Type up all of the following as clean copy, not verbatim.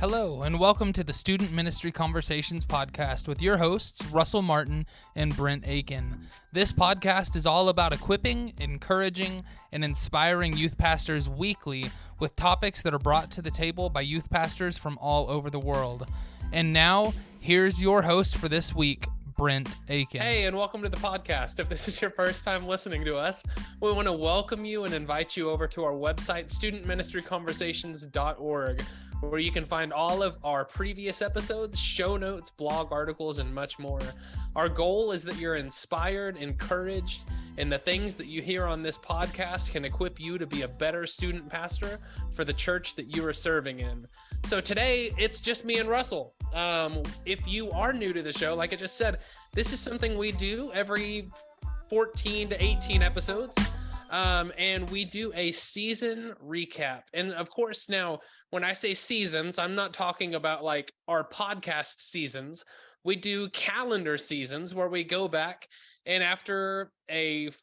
Hello, and welcome to the Student Ministry Conversations podcast with your hosts, Russell Martin and Brent Aiken. This podcast is all about equipping, encouraging, and inspiring youth pastors weekly with topics that are brought to the table by youth pastors from all over the world. And now, here's your host for this week, Brent Aiken. Hey, and welcome to the podcast. If this is your first time listening to us, we want to welcome you and invite you over to our website, studentministryconversations.org, where you can find all of our previous episodes, show notes, blog articles, and much more. Our goal is that you're inspired, encouraged, and the things that you hear on this podcast can equip you to be a better student pastor for the church that you are serving in. So today, it's just me and Russell. If you are new to the show, like I just said, this is something we do every 14 to 18 episodes. And we do a season recap. And of course, now when I say seasons, I'm not talking about like our podcast seasons. We do calendar seasons where we go back and after the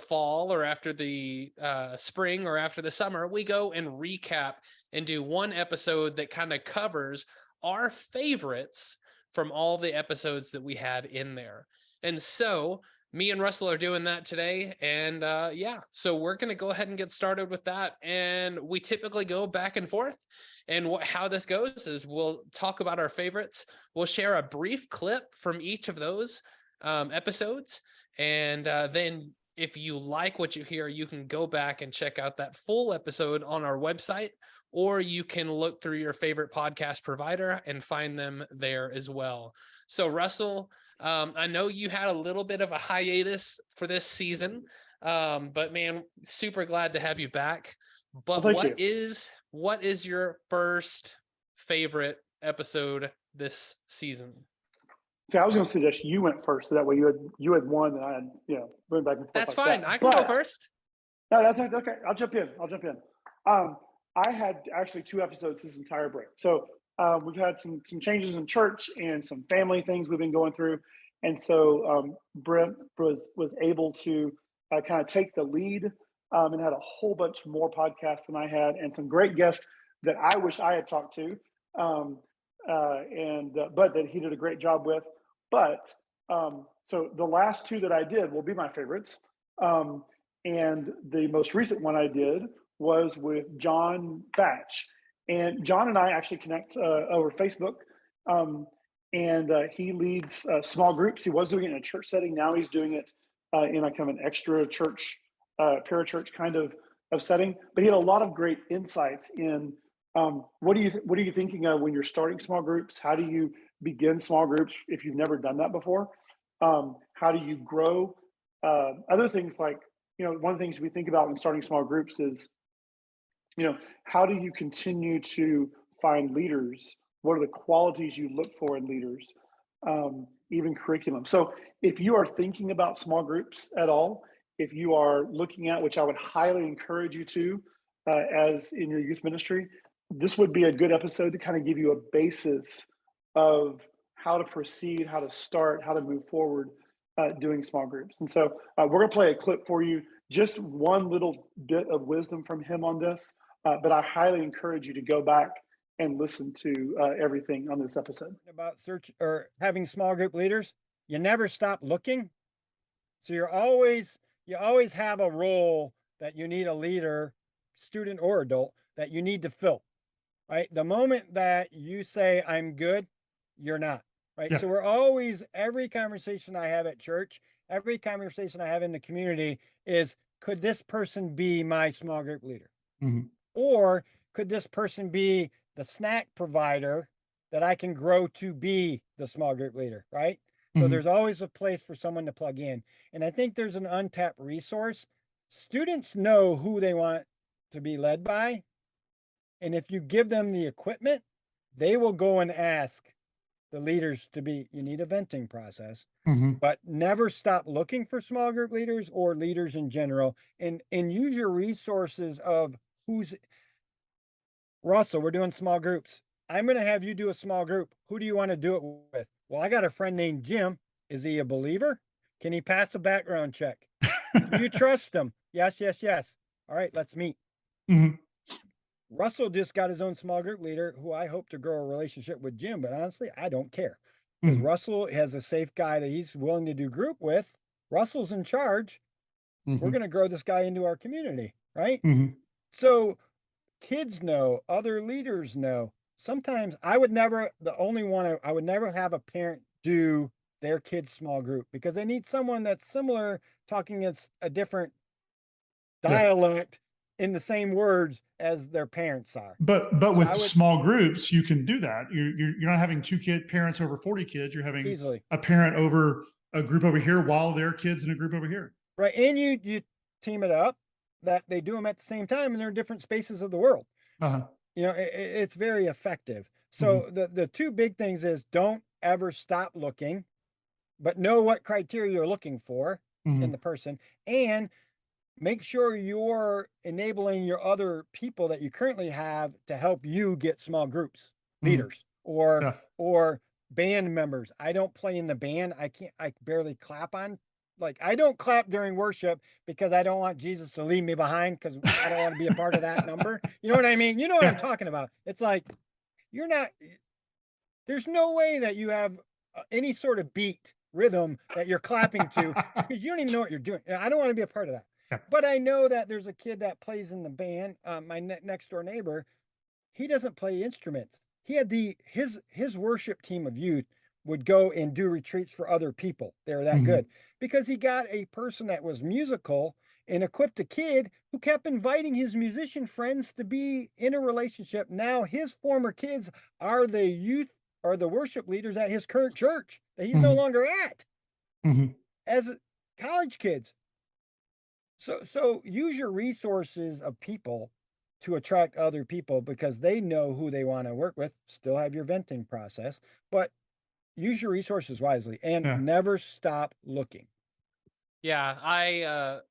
fall or after the spring or after the summer, we go and recap and do one episode that kind of covers our favorites from all the episodes that we had in there. And so me and Russell are doing that today. And so we're going to go ahead and get started with that. And we typically go back and forth. And how this goes is we'll talk about our favorites. We'll share a brief clip from each of those episodes. And then if you like what you hear, you can go back and check out that full episode on our website, or you can look through your favorite podcast provider and find them there as well. So Russell, I know you had a little bit of a hiatus for this season, but man, super glad to have you back. But what is your first favorite episode this season? See, I was going to suggest you went first, so that way you had one, and I had went back and forth. That's like fine. that. I can go first. No, that's okay. I'll jump in. I had actually 2 episodes this entire break, so we've had some changes in church and some family things we've been going through, and so Brent was able to kind of take the lead and had a whole bunch more podcasts than I had, and some great guests that I wish I had talked to, but that he did a great job with. But so the last 2 that I did will be my favorites. And the most recent one I did was with John Batch. And John and I actually connect over Facebook. And he leads small groups. He was doing it in a church setting. Now he's doing it in a kind of an extra church, parachurch kind of setting. But he had a lot of great insights in what are you thinking of when you're starting small groups? How do you begin small groups if you've never done that before? How do you grow? Other things like, one of the things we think about when starting small groups is, how do you continue to find leaders? What are the qualities you look for in leaders? Even curriculum. So if you are thinking about small groups at all, if you are looking at, which I would highly encourage you to, as in your youth ministry, this would be a good episode to kind of give you a basis of how to proceed, how to start, how to move forward doing small groups. And so we're going to play a clip for you, just one little bit of wisdom from him on this, but I highly encourage you to go back and listen to everything on this episode. About search or having small group leaders, you never stop looking. So you always have a role that you need a leader, student or adult, that you need to fill, right? The moment that you say, I'm good, you're not, right? Yeah. So we're always, every conversation I have at church, every conversation I have in the community is, could this person be my small group leader? Mm-hmm. Or could this person be the snack provider that I can grow to be the small group leader, right? Mm-hmm. So there's always a place for someone to plug in. And I think there's an untapped resource. Students know who they want to be led by. And if you give them the equipment, they will go and ask the leaders to be, you need a venting process, but never stop looking for small group leaders or leaders in general, and use your resources of Russell, we're doing small groups. I'm going to have you do a small group. Who do you want to do it with? Well, I got a friend named Jim. Is he a believer? Can he pass a background check? Do you trust him? Yes. All right, let's meet. Russell just got his own small group leader who I hope to grow a relationship with Jim, but honestly, I don't care because Russell has a safe guy that he's willing to do group with. Russell's in charge. We're going to grow this guy into our community, right? So kids know, other leaders know. Sometimes I would never have a parent do their kid's small group because they need someone that's similar, talking a different dialect in the same words as their parents are. But with small groups, you can do that. You're not having parents over 40 kids. You're having easily a parent over a group over here while their kids in a group over here. Right. And you team it up that they do them at the same time and they're in different spaces of the world. It's very effective. So the two big things is don't ever stop looking, but know what criteria you're looking for in the person, and make sure you're enabling your other people that you currently have to help you get small groups leaders or band members. I don't play in the band. I barely clap on. Like, I don't clap during worship because I don't want Jesus to leave me behind because I don't want to be a part of that number. You know what I mean? You know what I'm talking about. It's like, there's no way that you have any sort of beat rhythm that you're clapping to because you don't even know what you're doing. I don't want to be a part of that. But I know that there's a kid that plays in the band, my next door neighbor. He doesn't play instruments. He had his worship team of youth would go and do retreats for other people. They're that good because he got a person that was musical and equipped a kid who kept inviting his musician friends to be in a relationship. Now his former kids are the youth or the worship leaders at his current church that he's no longer at as college kids. So use your resources of people to attract other people because they know who they want to work with. Still have your venting process, but use your resources wisely and never stop looking. Yeah,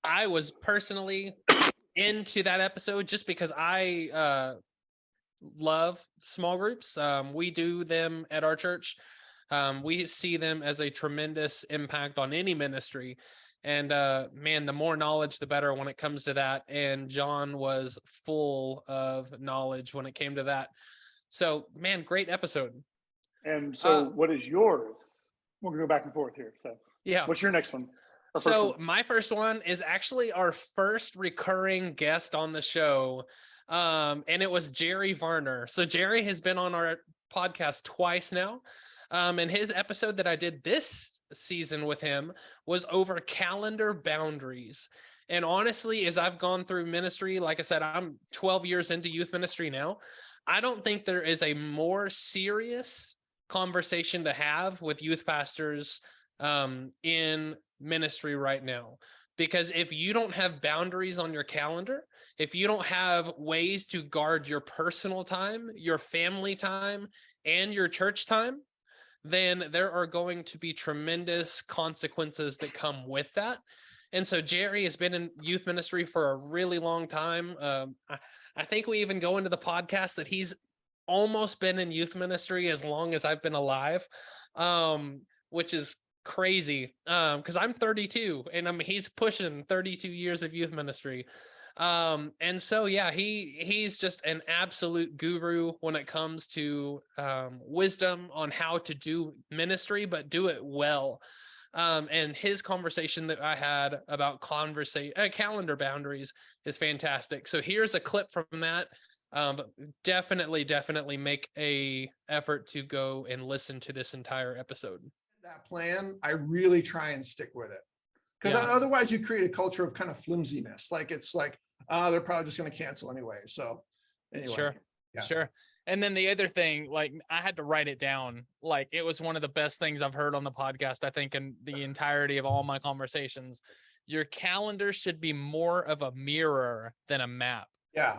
I was personally into that episode just because I love small groups. We do them at our church. We see them as a tremendous impact on any ministry. And man, the more knowledge, the better when it comes to that. And John was full of knowledge when it came to that. So, man, great episode. And so what is yours? We're going to go back and forth here. So yeah, what's your next one? So my first one is actually our first recurring guest on the show. And it was Jerry Varner. So Jerry has been on our podcast twice now. And his episode that I did this season with him was over calendar boundaries. And honestly, as I've gone through ministry, like I said, I'm 12 years into youth ministry now. I don't think there is a more serious conversation to have with youth pastors in ministry right now. Because if you don't have boundaries on your calendar, if you don't have ways to guard your personal time, your family time, and your church time, then there are going to be tremendous consequences that come with that. And so Jerry has been in youth ministry for a really long time. I think we even go into the podcast that he's almost been in youth ministry as long as I've been alive, which is crazy because I'm 32 and he's pushing 32 years of youth ministry. And so, yeah, he's just an absolute guru when it comes to wisdom on how to do ministry, but do it well. And his conversation that I had about calendar boundaries is fantastic. So here's a clip from that. Definitely make a effort to go and listen to this entire episode. That plan, I really try and stick with it. Because otherwise you create a culture of kind of flimsiness. Like it's like, they're probably just going to cancel anyway. So anyway. Sure. And then the other thing, like I had to write it down. Like it was one of the best things I've heard on the podcast, I think, in the entirety of all my conversations. Your calendar should be more of a mirror than a map. Yeah.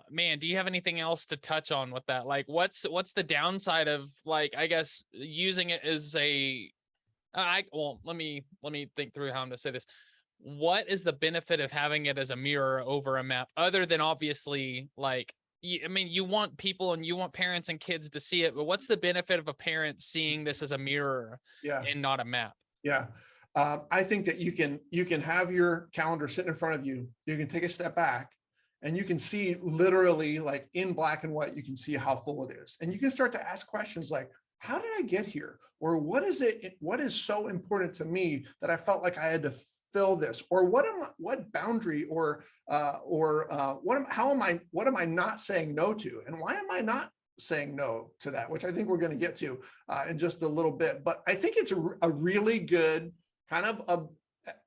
Man, do you have anything else to touch on with that? Like what's the downside of, like, I guess using it as let me think through how I'm going to say this. What is the benefit of having it as a mirror over a map, other than obviously, like, you want people and you want parents and kids to see it, but what's the benefit of a parent seeing this as a mirror and not a map? Yeah. I think that you can have your calendar sitting in front of you. You can take a step back And you can see literally like in black and white, you can see how full it is. And you can start to ask questions like, how did I get here? Or what is so important to me that I felt like I had to fill this? Or what boundary or what am I not saying no to? And why am I not saying no to that? Which I think we're going to get to in just a little bit. But I think it's a really good kind of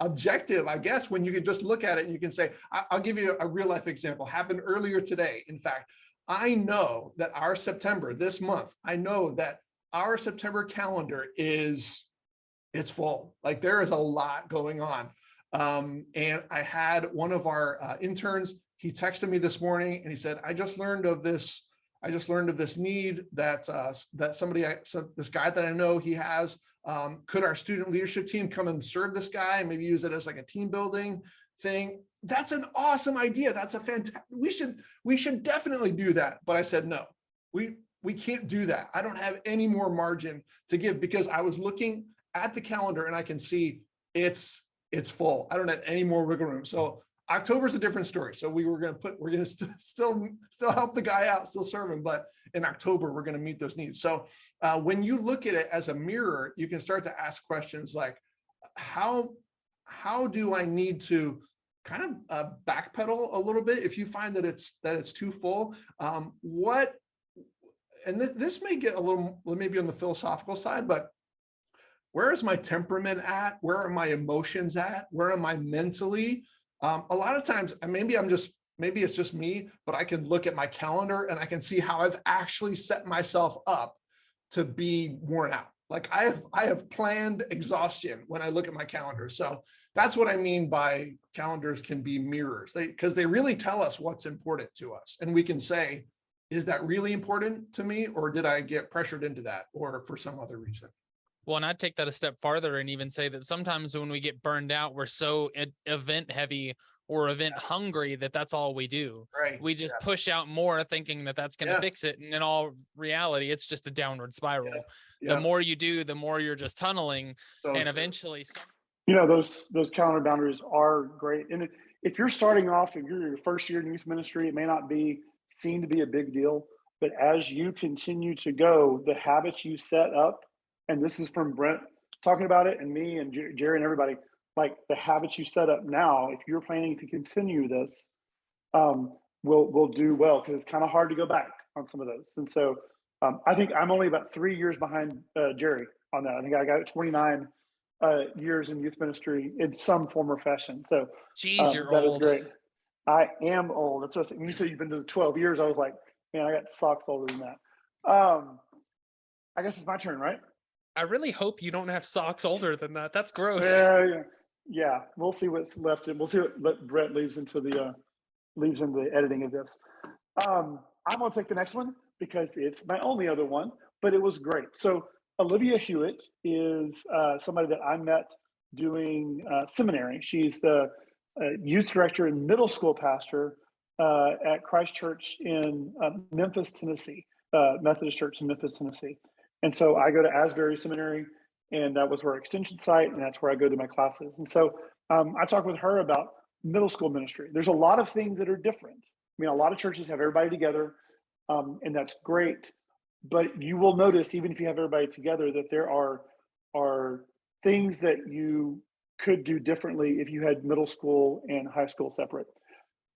objective, I guess, when you can just look at it and you can say, I'll give you a real life example. Happened earlier today. In fact, I know that our September, this month, I know that our September calendar it's full. Like there is a lot going on. And I had one of our interns, he texted me this morning and he said, I just learned of this need that this guy that I know he has. Could our student leadership team come and serve this guy and maybe use it as like a team building thing? That's an awesome idea. That's a fantastic, we should definitely do that. But I said, no, we can't do that. I don't have any more margin to give because I was looking at the calendar and I can see it's full. I don't have any more wiggle room. So October is a different story. So we're going to still help the guy out, still serve him. But in October, we're going to meet those needs. So when you look at it as a mirror, you can start to ask questions like, how do I need to kind of backpedal a little bit? If you find that it's too full, and this may get a little, maybe on the philosophical side, but where is my temperament at? Where are my emotions at? Where am I mentally? A lot of times, maybe it's just me, but I can look at my calendar and I can see how I've actually set myself up to be worn out. Like I have planned exhaustion when I look at my calendar. So that's what I mean by calendars can be mirrors, because they really tell us what's important to us. And we can say, is that really important to me? Or did I get pressured into that or for some other reason? Well, and I'd take that a step farther and even say that sometimes when we get burned out, we're so event heavy or event hungry that's all we do. Right. We just push out more thinking that that's going to fix it. And in all reality, it's just a downward spiral. The more you do, the more you're just tunneling. And eventually, those calendar boundaries are great. And if you're starting off, if you're your first year in youth ministry, it may not be seen to be a big deal, but as you continue to go, the habits you set up, and this is from Brent talking about it and me and Jerry and everybody, like the habits you set up now, if you're planning to continue this, will do well, because it's kind of hard to go back on some of those. And so I think I'm only about 3 years behind Jerry on that. I think I got 29 years in youth ministry in some form or fashion. So geez, you're that old. is great. I am old. That's what when you said you've been to 12 years, I was like, man, I got socks older than that. I guess it's my turn, right? I really hope you don't have socks older than that. That's gross. Yeah. We'll see what's left. We'll see what Brett leaves into the editing of this. I'm gonna take the next one because it's my only other one, but it was great. So Olivia Hewitt is somebody that I met doing seminary. She's the youth director and middle school pastor at Christ Church in Memphis, Tennessee, Methodist Church in Memphis, Tennessee. And so I go to Asbury Seminary, and that was our extension site, and that's where I go to my classes. And so I talk with her about middle school ministry. There's a lot of things that are different. I mean, a lot of churches have everybody together, and that's great. But you will notice, even if you have everybody together, that there are things that you could do differently if you had middle school and high school separate.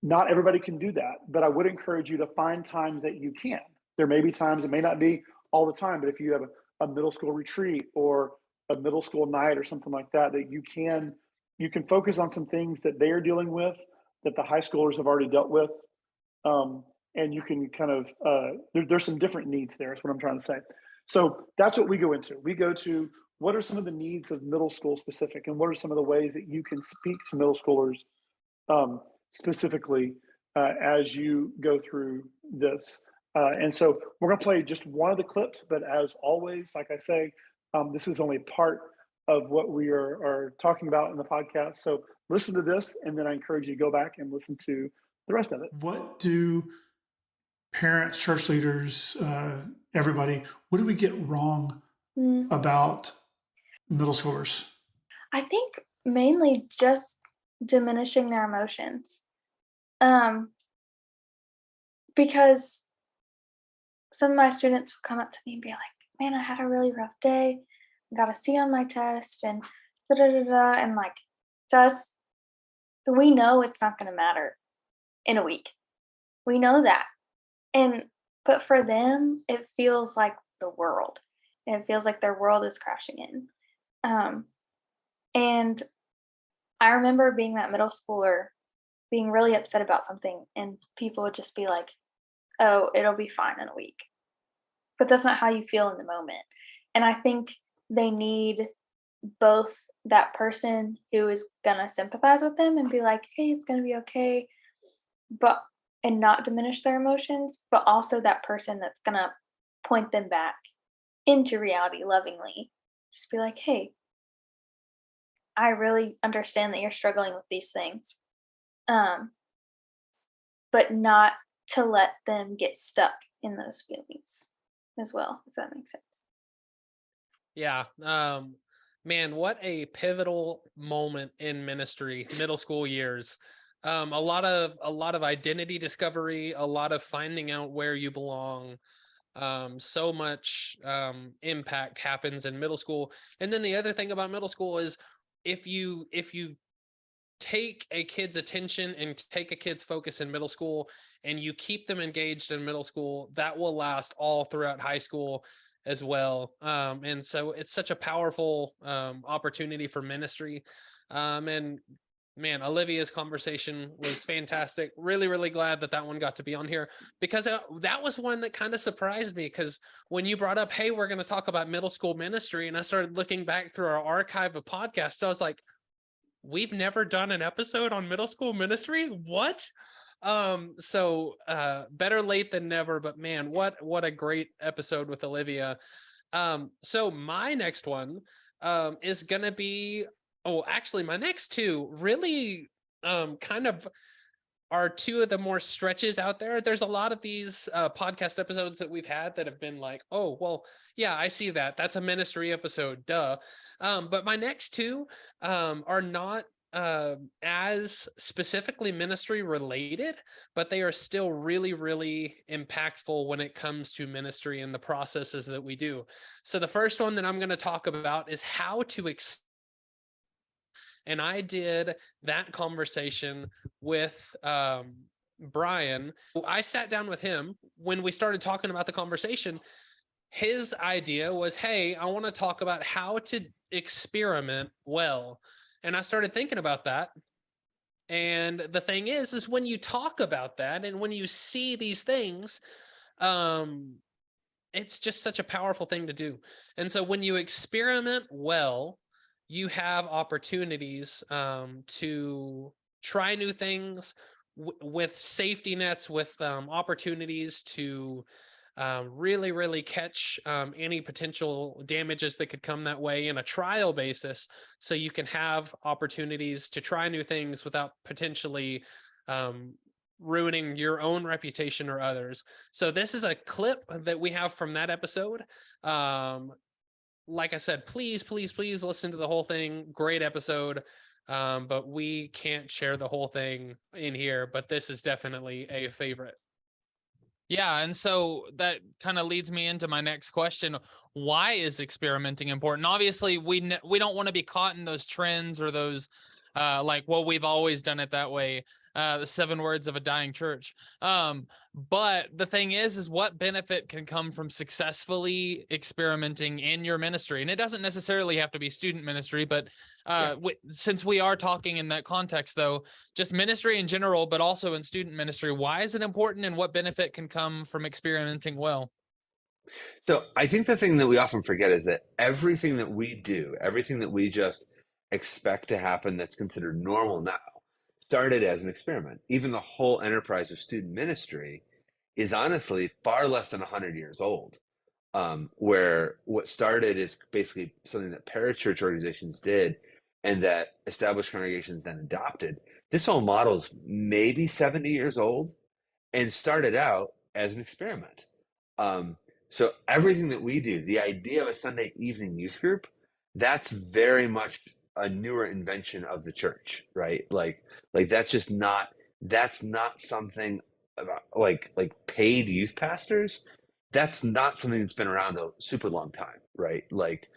Not everybody can do that, but I would encourage you to find times that you can. There may be times, it may not be all the time, but if you have a middle school retreat or a middle school night or something like that, that you can focus on some things that they are dealing with that the high schoolers have already dealt with. And you can kind of, there's some different needs there is what I'm trying to say. So that's what we go into. We go to what are some of the needs of middle school specific, and what are some of the ways that you can speak to middle schoolers specifically as you go through this. And so we're going to play just one of the clips, but as always, like I say, this is only part of what we are talking about in the podcast. So listen to this, and then I encourage you to go back and listen to the rest of it. What do parents, church leaders, everybody, what do we get wrong about middle schoolers? I think mainly just diminishing their emotions. because some of my students will come up to me and be like, man, I had a really rough day. I got a C on my test and da da da da. And like, to us, we know it's not going to matter in a week. We know that. But for them, it feels like the world. It feels like their world is crashing in. And I remember being that middle schooler, being really upset about something, and people would just be like, oh, it'll be fine in a week. But that's not how you feel in the moment. And I think they need both that person who is going to sympathize with them and be like, hey, it's going to be okay, and not diminish their emotions, but also that person that's going to point them back into reality lovingly. Just be like, hey, I really understand that you're struggling with these things. But not to let them get stuck in those feelings as well, if that makes sense. Yeah. Man, what a pivotal moment in ministry, middle school years. A lot of identity discovery, a lot of finding out where you belong. So much impact happens in middle school. And then the other thing about middle school is if you take a kid's attention and take a kid's focus in middle school and you keep them engaged in middle school, that will last all throughout high school as well. And so it's such a powerful opportunity for ministry. And man, Olivia's conversation was fantastic. Really, really glad that one got to be on here, because that was one that kind of surprised me, because when you brought up, hey, we're going to talk about middle school ministry, and I started looking back through our archive of podcasts, I was like, we've never done an episode on middle school ministry? What? So better late than never, but man, what a great episode with Olivia. So my next one is gonna be, actually my next two really kind of are two of the more stretches out there. There's a lot of these podcast episodes that we've had that have been like, oh, well, yeah, I see that. That's a ministry episode, duh. But my next two are not as specifically ministry related, but they are still really, really impactful when it comes to ministry and the processes that we do. So the first one that I'm going to talk about is how to and I did that conversation with Brian. I sat down with him when we started talking about the conversation. His idea was, hey, I want to talk about how to experiment well. And I started thinking about that. And the thing is when you talk about that and when you see these things, it's just such a powerful thing to do. And so when you experiment well, you have opportunities to try new things with safety nets, with opportunities to really, really catch any potential damages that could come that way in a trial basis. So you can have opportunities to try new things without potentially ruining your own reputation or others. So this is a clip that we have from that episode. Like I said, please listen to the whole thing. Great episode. But we can't share the whole thing in here, but this is definitely a favorite. Yeah, and so that kind of leads me into my next question. Why is experimenting important? Obviously, we don't want to be caught in those trends or those like, well, we've always done it that way, the 7 words of a dying church. But the thing is what benefit can come from successfully experimenting in your ministry? And it doesn't necessarily have to be student ministry, but since we are talking in that context, though, just ministry in general, but also in student ministry, why is it important, and what benefit can come from experimenting well? So I think the thing that we often forget is that everything that we do, everything that we just expect to happen that's considered normal now, started as an experiment. Even the whole enterprise of student ministry is honestly far less than 100 years old, where what started is basically something that parachurch organizations did and that established congregations then adopted. This whole model is maybe 70 years old and started out as an experiment. So everything that we do, the idea of a Sunday evening youth group, that's very much a newer invention of the church, right? Like that's not something about like paid youth pastors, that's not something that's been around a super long time, right? Like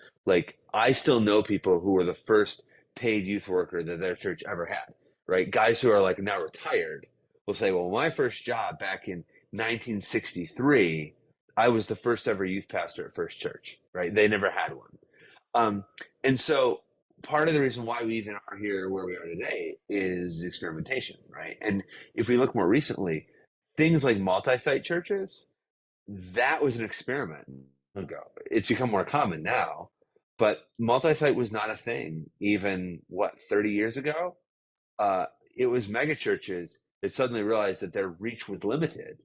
I still know people who were the first paid youth worker that their church ever had, right? Guys who are like now retired will say, well, my first job back in 1963, I was the first ever youth pastor at First Church, right? They never had one. And so part of the reason why we even are here where we are today is experimentation, right? And if we look more recently, things like multi-site churches, that was an experiment ago. It's become more common now, but multi-site was not a thing even 30 years ago. It was mega churches that suddenly realized that their reach was limited,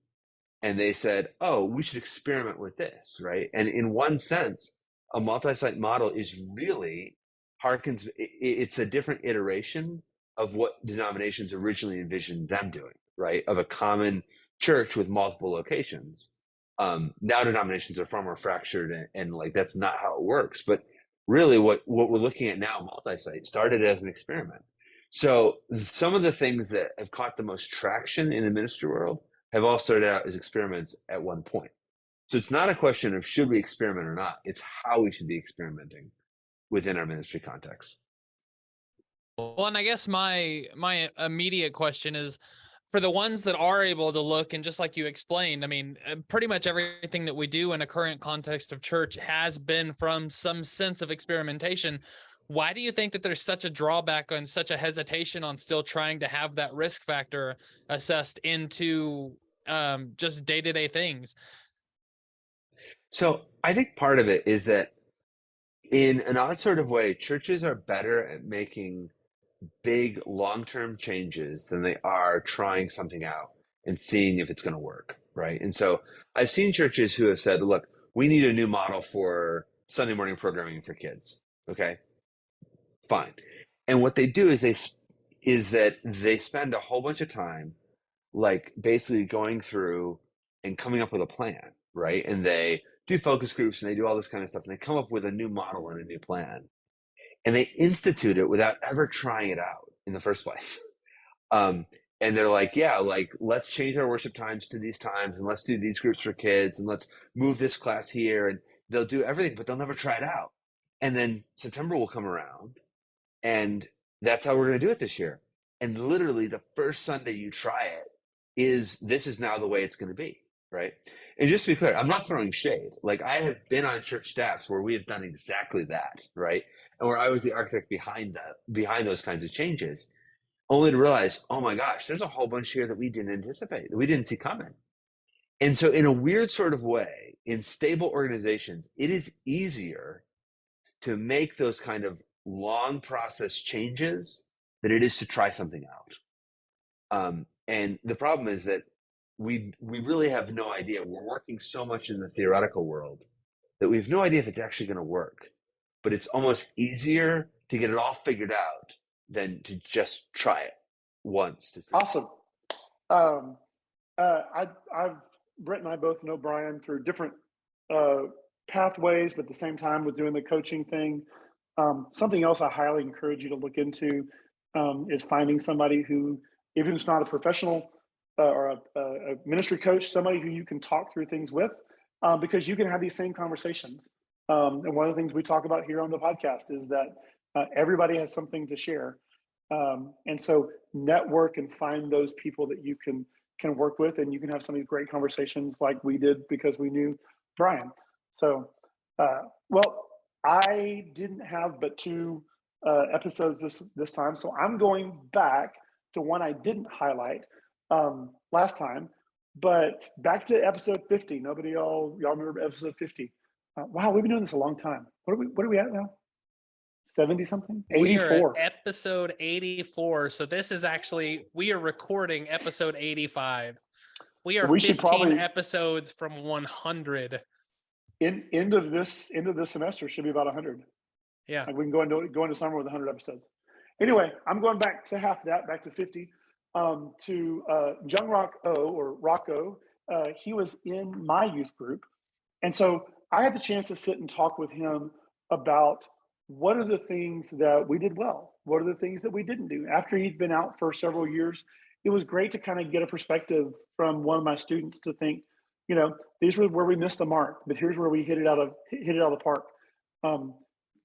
and they said, oh, we should experiment with this, right? And in one sense, a multi-site model is really harkens, it's a different iteration of what denominations originally envisioned them doing, right? Of a common church with multiple locations. Now denominations are far more fractured, and like that's not how it works. But really what we're looking at now, multi-site, started as an experiment. So some of the things that have caught the most traction in the ministry world have all started out as experiments at one point. So it's not a question of should we experiment or not. It's how we should be experimenting within our ministry context. Well, and I guess my immediate question is, for the ones that are able to look, and just like you explained, I mean, pretty much everything that we do in a current context of church has been from some sense of experimentation. Why do you think that there's such a drawback and such a hesitation on still trying to have that risk factor assessed into just day-to-day things? So I think part of it is that in an odd sort of way, churches are better at making big long-term changes than they are trying something out and seeing if it's going to work, right? And so I've seen churches who have said, look, we need a new model for Sunday morning programming for kids. Okay, fine. And what they do is they spend a whole bunch of time like basically going through and coming up with a plan, right? And they do focus groups and they do all this kind of stuff, and they come up with a new model and a new plan, and they institute it without ever trying it out in the first place. And they're like, yeah, like let's change our worship times to these times, and let's do these groups for kids, and let's move this class here, and they'll do everything, but they'll never try it out. And then September will come around, and that's how we're going to do it this year. And literally the first Sunday you try it, this is now the way it's going to be, right? And just to be clear, I'm not throwing shade. Like I have been on church staffs where we have done exactly that, right? And where I was the architect behind those kinds of changes, only to realize, oh my gosh, there's a whole bunch here that we didn't anticipate, that we didn't see coming. And so in a weird sort of way, in stable organizations, it is easier to make those kind of long process changes than it is to try something out. And the problem is that we really have no idea. We're working so much in the theoretical world that we have no idea if it's actually going to work. But it's almost easier to get it all figured out than to just try it once. Awesome. Brent and I both know Brian through different pathways, but at the same time with doing the coaching thing. Something else I highly encourage you to look into is finding somebody who, even if it's not a professional or a ministry coach, somebody who you can talk through things with, because you can have these same conversations. And one of the things we talk about here on the podcast is that everybody has something to share. And so network and find those people that you can work with, and you can have some of these great conversations like we did because we knew Brian. So, well, I didn't have but 2 episodes this time, so I'm going back to one I didn't highlight last time, but back to episode 50. Y'all remember episode 50? Wow, we've been doing this a long time. What are we at now? 70 something? 84. We are at episode 84. So this is actually, we are recording episode 85. We are 15 episodes from 100. End of this semester should be about 100. Yeah. Like we can go into summer with 100 episodes. Anyway, I'm going back to half that, back to 50, to Jung Rock O, or Rocco. He was in my youth group. And so I had the chance to sit and talk with him about what are the things that we did well? What are the things that we didn't do? After he'd been out for several years it was great to kind of get a perspective from one of my students to think, these were where we missed the mark, but here's where we hit it out of the park.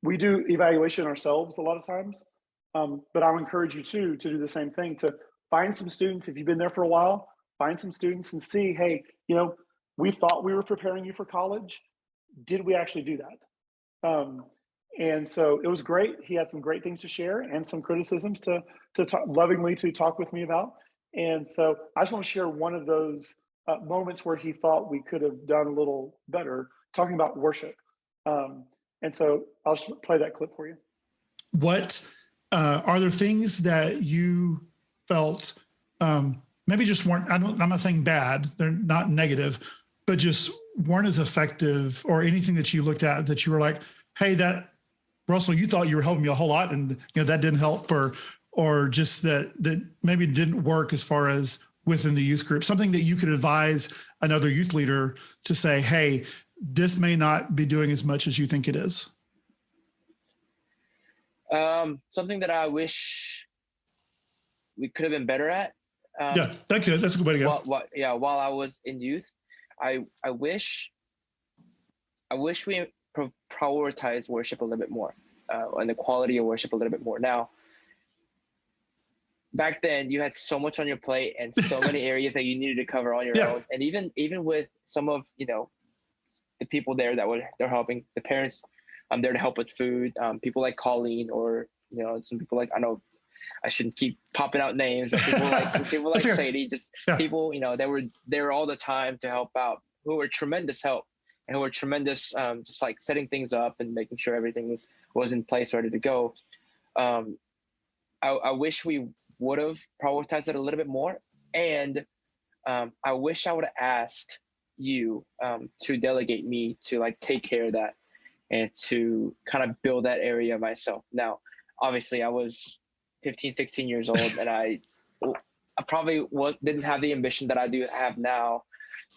We do evaluation ourselves a lot of times, but I'll encourage you too to do the same thing, to find some students. If you've been there for a while, find some students and see, hey, we thought we were preparing you for college. Did we actually do that? And so it was great. He had some great things to share and some criticisms to talk, lovingly to talk with me about. And so I just want to share one of those moments where he thought we could have done a little better, talking about worship. And so I'll just play that clip for you. What are there things that you felt maybe just weren't, I'm not saying bad, they're not negative, but just weren't as effective, or anything that you looked at that you were like, hey, that Russell, you thought you were helping me a whole lot, and that didn't help, or just that maybe didn't work as far as within the youth group, something that you could advise another youth leader to say, hey, this may not be doing as much as you think it is? Something that I wish we could have been better at. Yeah, that's a good way to go. While I was in youth, I wish we prioritize worship a little bit more, and the quality of worship a little bit more. Now, back then, you had so much on your plate and so many areas that you needed to cover on your own. And even with some of the people there they're helping, the parents, there to help with food, people like Colleen, or some people like, I know I shouldn't keep popping out names, but people like Sadie, people, they were there all the time to help out, who were tremendous help, and who were tremendous, just like setting things up and making sure everything was in place, ready to go. I wish we would have prioritized it a little bit more. And I wish I would have asked you to delegate me to take care of that and to kind of build that area myself. Now, obviously I was 15, 16 years old, and I probably didn't have the ambition that I do have now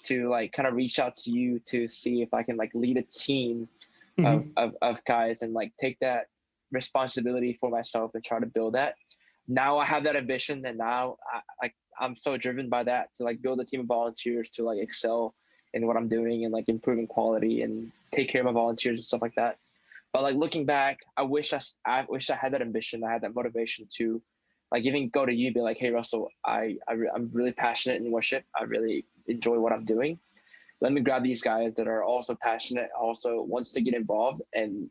to kind of reach out to you to see if I can lead a team of guys and take that responsibility for myself and try to build that. Now I have that ambition, and now I'm so driven by that to build a team of volunteers to excel in what I'm doing and improving quality and take care of my volunteers and stuff like that. But looking back, I wish I had that ambition. I had that motivation to even go to you and be like, hey, Russell, I'm really passionate in worship. I really enjoy what I'm doing. Let me grab these guys that are also passionate, also wants to get involved, and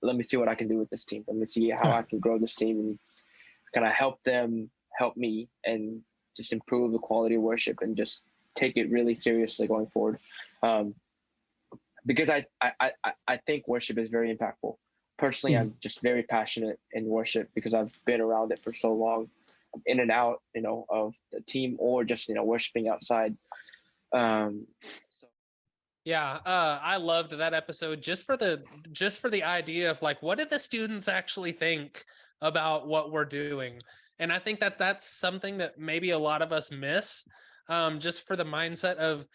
let me see what I can do with this team. Let me see how I can grow this team and kind of help them help me and just improve the quality of worship and just take it really seriously going forward. Because I think worship is very impactful. Personally, I'm just very passionate in worship because I've been around it for so long, in and out, of the team or just, worshiping outside. Yeah, I loved that episode just for the idea of what did the students actually think about what we're doing. And I think that that's something that maybe a lot of us miss, just for the mindset of,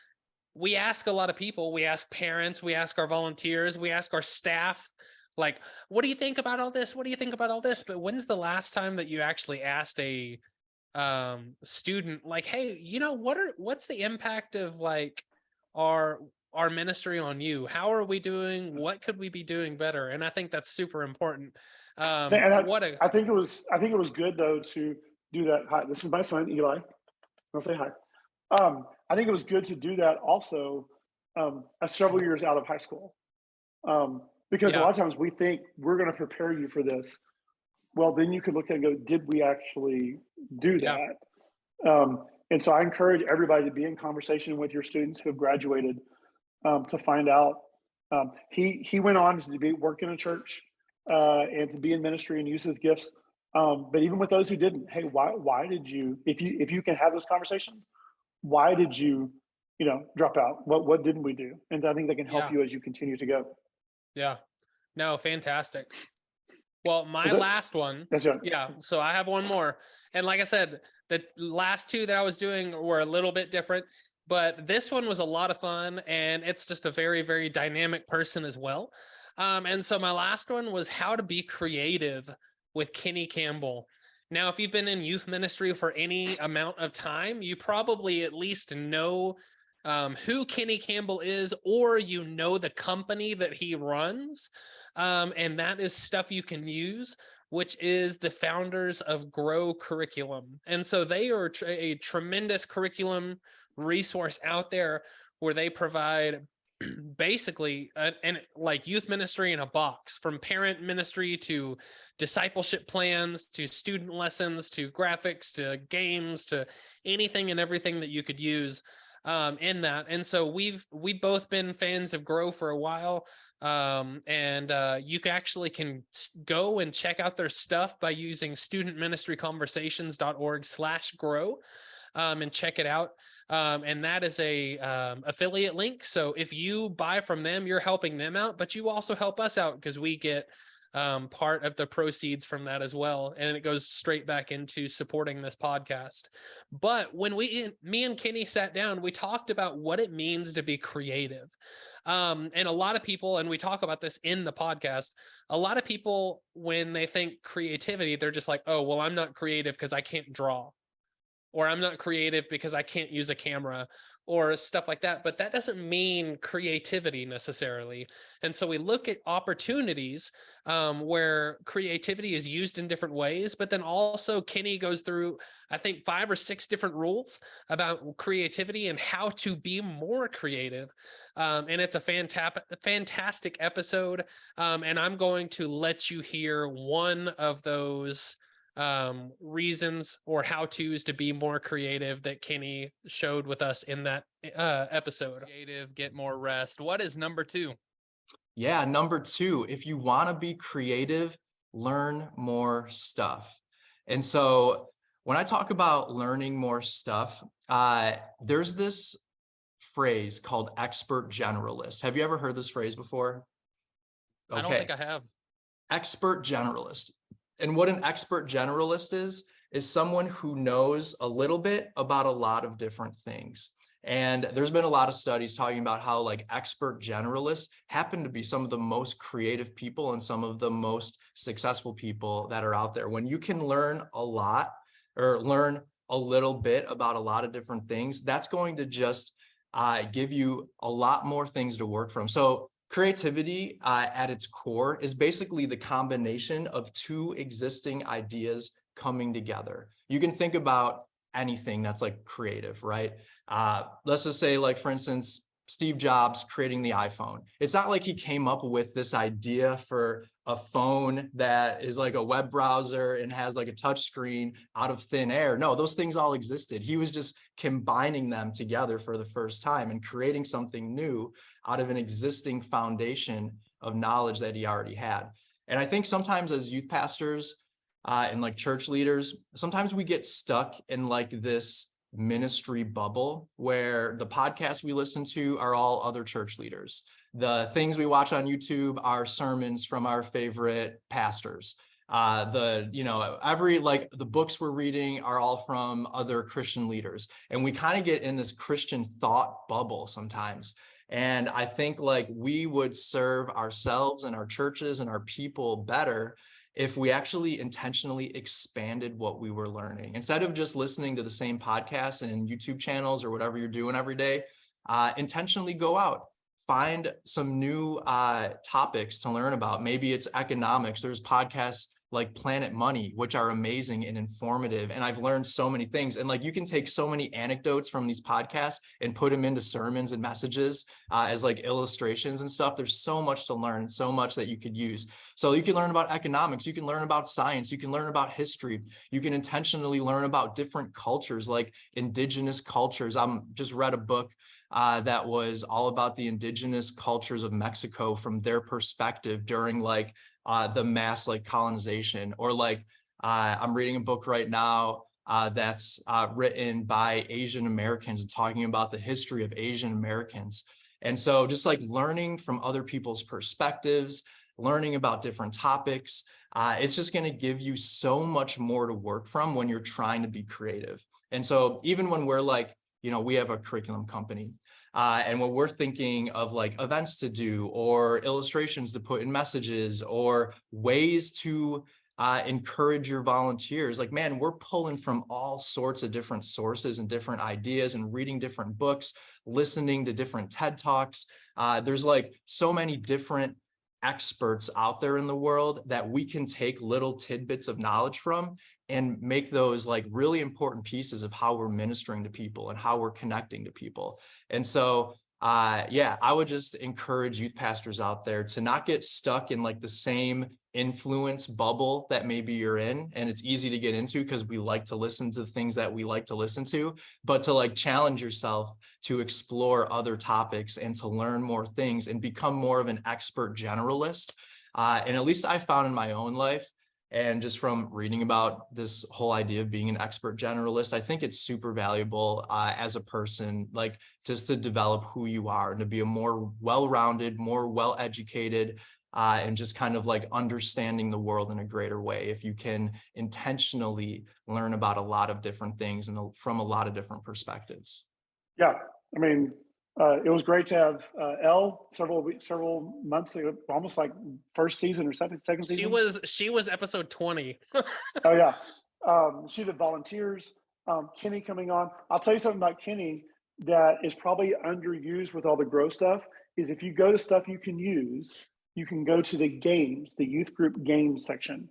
we ask a lot of people, we ask parents, we ask our volunteers, we ask our staff, what do you think about all this? What do you think about all this? But when's the last time that you actually asked a student, hey, what's the impact of our ministry on you? How are we doing? What could we be doing better? And I think that's super important. I think it was good though to do that. Hi, this is my son Eli. I'll say hi. I think it was good to do that also several years out of high school, because a lot of times we think we're going to prepare you for this. Well, then you could look at it and go, did we actually do that? And so I encourage everybody to be in conversation with your students who have graduated, to find out. He went on to work in a church and to be in ministry and use his gifts. But even with those who didn't, hey, why did you? If you can have those conversations, why did you drop out? What didn't we do? And I think they can help you as you continue to go. Yeah, no, fantastic. Well, my last one. That's right. Yeah, so I have one more, and like I said, the last two that I was doing were a little bit different, but this one was a lot of fun, and it's just a very, very dynamic person as well. And so my last one was how to be creative with Kenny Campbell. Now, if you've been in youth ministry for any amount of time, you probably at least know who Kenny Campbell is, or you know the company that he runs. And that is stuff you can use, which is the founders of Grow Curriculum. And so they are a tremendous curriculum resource out there where they provide basically and like youth ministry in a box, from parent ministry to discipleship plans to student lessons to graphics to games to anything and everything that you could use in that. And so we've both been fans of Grow for a while. And you actually can go and check out their stuff by using studentministryconversations.org/grow and check it out. And that is a affiliate link. So if you buy from them, you're helping them out, but you also help us out because we get part of the proceeds from that as well. And it goes straight back into supporting this podcast. But when me and Kenny sat down, we talked about what it means to be creative. And a lot of people, and we talk about this in the podcast, a lot of people, when they think creativity, they're just like, oh, well, I'm not creative because I can't draw, or I'm not creative because I can't use a camera, or stuff like that. But that doesn't mean creativity necessarily. And so we look at opportunities where creativity is used in different ways. But then also Kenny goes through, I think, 5 or 6 different rules about creativity and how to be more creative. And it's a fantastic episode. And I'm going to let you hear one of those reasons or how-tos to be more creative that Kenny showed with us in that episode. Creative, get more rest. What is number 2? Yeah, number 2, if you want to be creative, learn more stuff. And so when I talk about learning more stuff, there's this phrase called expert generalist. Have you ever heard this phrase before? Okay. I don't think I have. Expert generalist. And what an expert generalist is someone who knows a little bit about a lot of different things. And there's been a lot of studies talking about how like expert generalists happen to be some of the most creative people and some of the most successful people that are out there. When you can learn a lot or learn a little bit about a lot of different things, that's going to just give you a lot more things to work from. So creativity at its core is basically the combination of 2 existing ideas coming together. You can think about anything that's like creative, right? Let's just say, like, for instance, Steve Jobs creating the iPhone. It's not like he came up with this idea for a phone that is like a web browser and has like a touch screen out of thin air. No, those things all existed. He was just combining them together for the first time and creating something new out of an existing foundation of knowledge that he already had. And I think sometimes as youth pastors and like church leaders, sometimes we get stuck in like this ministry bubble where the podcasts we listen to are all other church leaders. The things we watch on YouTube are sermons from our favorite pastors. The books we're reading are all from other Christian leaders. And we kind of get in this Christian thought bubble sometimes. And I think like we would serve ourselves and our churches and our people better if we actually intentionally expanded what we were learning. Instead of just listening to the same podcasts and YouTube channels or whatever you're doing every day, intentionally go out, find some new topics to learn about. Maybe it's economics. There's podcasts like Planet Money, which are amazing and informative. And I've learned so many things. And like, you can take so many anecdotes from these podcasts and put them into sermons and messages as like illustrations and stuff. There's so much to learn, so much that you could use. So you can learn about economics, you can learn about science, you can learn about history, you can intentionally learn about different cultures, like indigenous cultures. Just read a book that was all about the indigenous cultures of Mexico from their perspective during like the mass like colonization, or like I'm reading a book right now that's written by Asian Americans and talking about the history of Asian Americans. And so just like learning from other people's perspectives, learning about different topics, it's just going to give you so much more to work from when you're trying to be creative. And so even when we're like, we have a curriculum company, and when we're thinking of like events to do or illustrations to put in messages or ways to encourage your volunteers. Like, man, we're pulling from all sorts of different sources and different ideas and reading different books, listening to different TED Talks. There's like so many different experts out there in the world that we can take little tidbits of knowledge from and make those like really important pieces of how we're ministering to people and how we're connecting to people. And so yeah, I would just encourage youth pastors out there to not get stuck in like the same influence bubble that maybe you're in. And it's easy to get into because we like to listen to things that we like to listen to, but to like challenge yourself to explore other topics and to learn more things and become more of an expert generalist. And at least I found in my own life, and just from reading about this whole idea of being an expert generalist, I think it's super valuable as a person, like just to develop who you are and to be a more well-rounded, more well-educated, and just kind of like understanding the world in a greater way. If you can intentionally learn about a lot of different things and from a lot of different perspectives. Yeah, I mean, it was great to have Elle several months ago, almost like first season or second season. She was episode 20. Oh yeah, she did volunteers. Kenny coming on. I'll tell you something about Kenny that is probably underused with all the grow stuff. Is if you go to stuff you can use, you can go to the games, the youth group games section,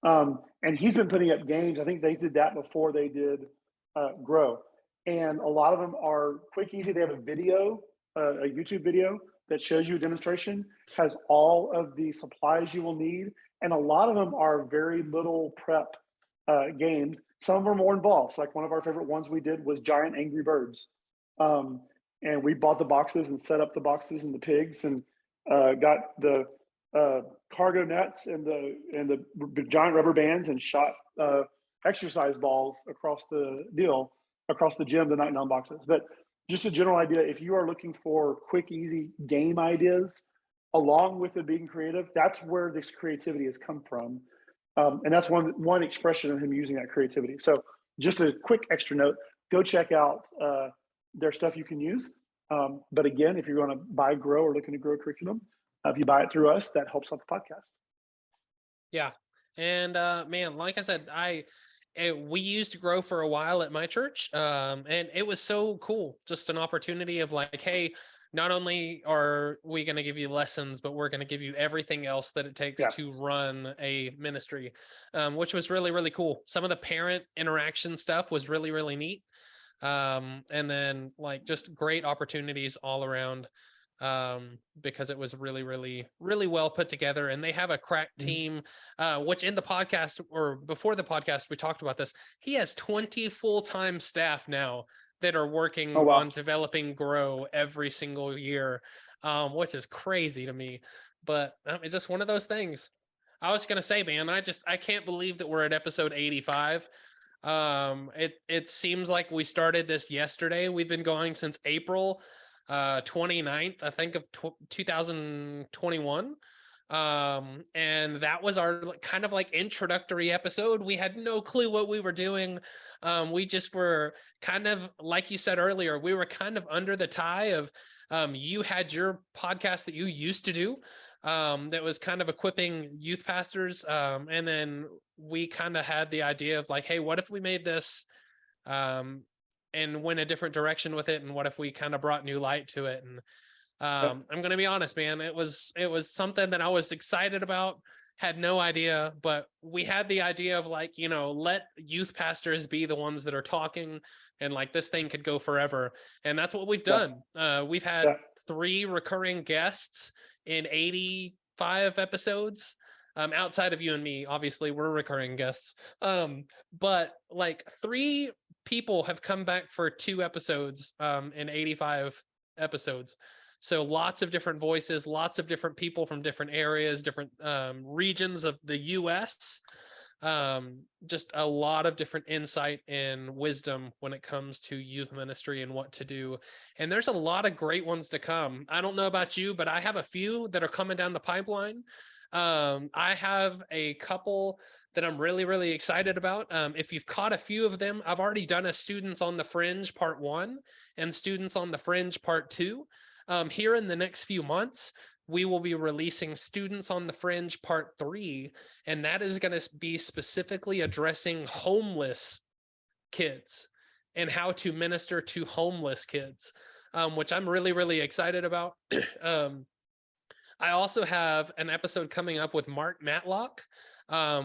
and he's been putting up games. I think they did that before they did grow. And a lot of them are quick, easy. They have a video, a YouTube video that shows you a demonstration, has all of the supplies you will need. And a lot of them are very little prep games. Some of them are more involved. So like one of our favorite ones we did was Giant Angry Birds. And we bought the boxes and set up the boxes and the pigs and got the cargo nets and the giant rubber bands and shot exercise balls across the gym, the 99 boxes. But just a general idea, if you are looking for quick, easy game ideas, along with it being creative, that's where this creativity has come from. And that's one expression of him using that creativity. So just a quick extra note, go check out their stuff you can use. But again, if you're going to buy Grow or looking to grow a curriculum, if you buy it through us, that helps out the podcast. Yeah. And man, like I said, we used to Grow for a while at my church. And it was so cool. Just an opportunity of like, hey, not only are we going to give you lessons, but we're going to give you everything else that it takes to run a ministry, which was really, really cool. Some of the parent interaction stuff was really, really neat. And then like just great opportunities all around, because it was really, really, really well put together. And they have a crack team, which in the podcast or before the podcast, we talked about this. He has 20 full-time staff now that are working on developing Grow every single year, which is crazy to me. But it's just one of those things. I was going to say, man, I can't believe that we're at episode 85. It seems like we started this yesterday. We've been going since April 29th, I think, of 2021. And that was our kind of like introductory episode. We had no clue what we were doing. We just were kind of, like you said earlier, we were kind of under the tie of, you had your podcast that you used to do, that was kind of equipping youth pastors. And then we kind of had the idea of like, hey, what if we made this, and went a different direction with it? And what if we kind of brought new light to it? And I'm going to be honest, man, it was something that I was excited about, had no idea, but we had the idea of like, let youth pastors be the ones that are talking, and like this thing could go forever. And that's what we've done. We've had 3 recurring guests in 85 episodes. Outside of you and me, obviously we're recurring guests. But like 3 people have come back for 2 episodes, in 85 episodes. So lots of different voices, lots of different people from different areas, different regions of the US. Just a lot of different insight and wisdom when it comes to youth ministry and what to do. And there's a lot of great ones to come. I don't know about you, but I have a few that are coming down the pipeline. I have a couple that I'm really, really excited about. If you've caught a few of them, I've already done a Students on the Fringe Part 1 and Students on the Fringe Part 2. Here in the next few months, we will be releasing Students on the Fringe Part 3, and that is going to be specifically addressing homeless kids and how to minister to homeless kids, which I'm really, really excited about. I also have an episode coming up with Mark Matlock,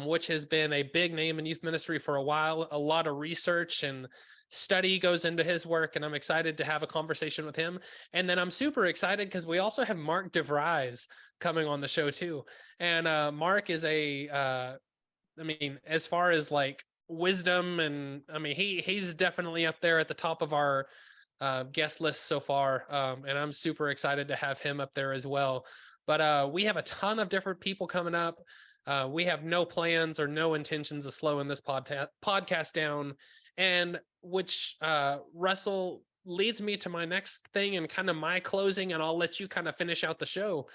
which has been a big name in youth ministry for a while. A lot of research and study goes into his work, and I'm excited to have a conversation with him. And then I'm super excited because we also have Mark DeVries coming on the show too. And Mark is as far as like wisdom, and he's definitely up there at the top of our guest list so far. And I'm super excited to have him up there as well. But we have a ton of different people coming up. We have no plans or no intentions of slowing this podcast down, and which Russell leads me to my next thing and kind of my closing, and I'll let you kind of finish out the show.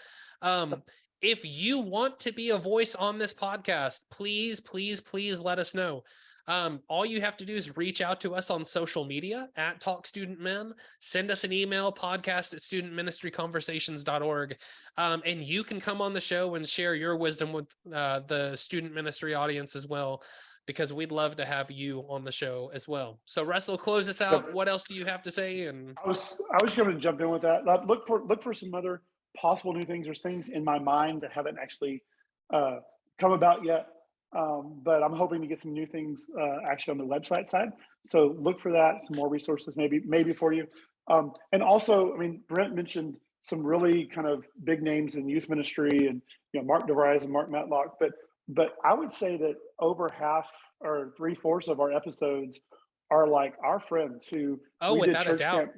If you want to be a voice on this podcast, please, please, please let us know. All you have to do is reach out to us on social media at Talk Student Men, send us an email, podcast@studentministryconversations.org. And you can come on the show and share your wisdom with the student ministry audience as well, because we'd love to have you on the show as well. So Russell, close us out. What else do you have to say? And I was going to jump in with that. Look for some other possible new things. There's things in my mind that haven't actually come about yet. But I'm hoping to get some new things actually on the website side. So look for that, some more resources maybe for you. And also, Brent mentioned some really kind of big names in youth ministry, and Mark DeVries and Mark Matlock. But I would say that over half or 3/4 of our episodes are like our friends who without a doubt,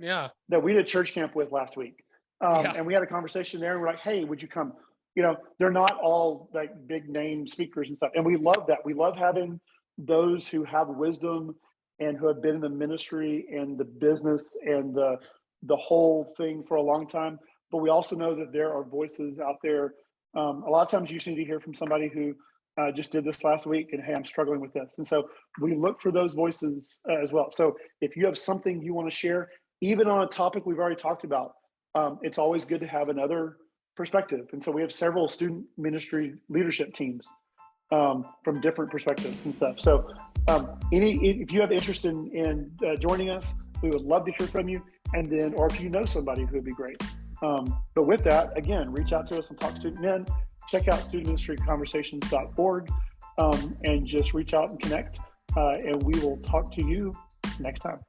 that we did church camp with last week. And we had a conversation there, and we're like, hey, would you come? They're not all like big name speakers and stuff. And we love that. We love having those who have wisdom and who have been in the ministry and the business and the whole thing for a long time. But we also know that there are voices out there. A lot of times you just need to hear from somebody who just did this last week and, hey, I'm struggling with this. And so we look for those voices as well. So if you have something you want to share, even on a topic we've already talked about, it's always good to have another perspective. And so we have several student ministry leadership teams from different perspectives and stuff. So if you have interest in joining us, we would love to hear from you. And then, or if you know somebody who would be great. But with that, again, reach out to us on Talk Student Men, check out studentministryconversations.org, and just reach out and connect. And we will talk to you next time.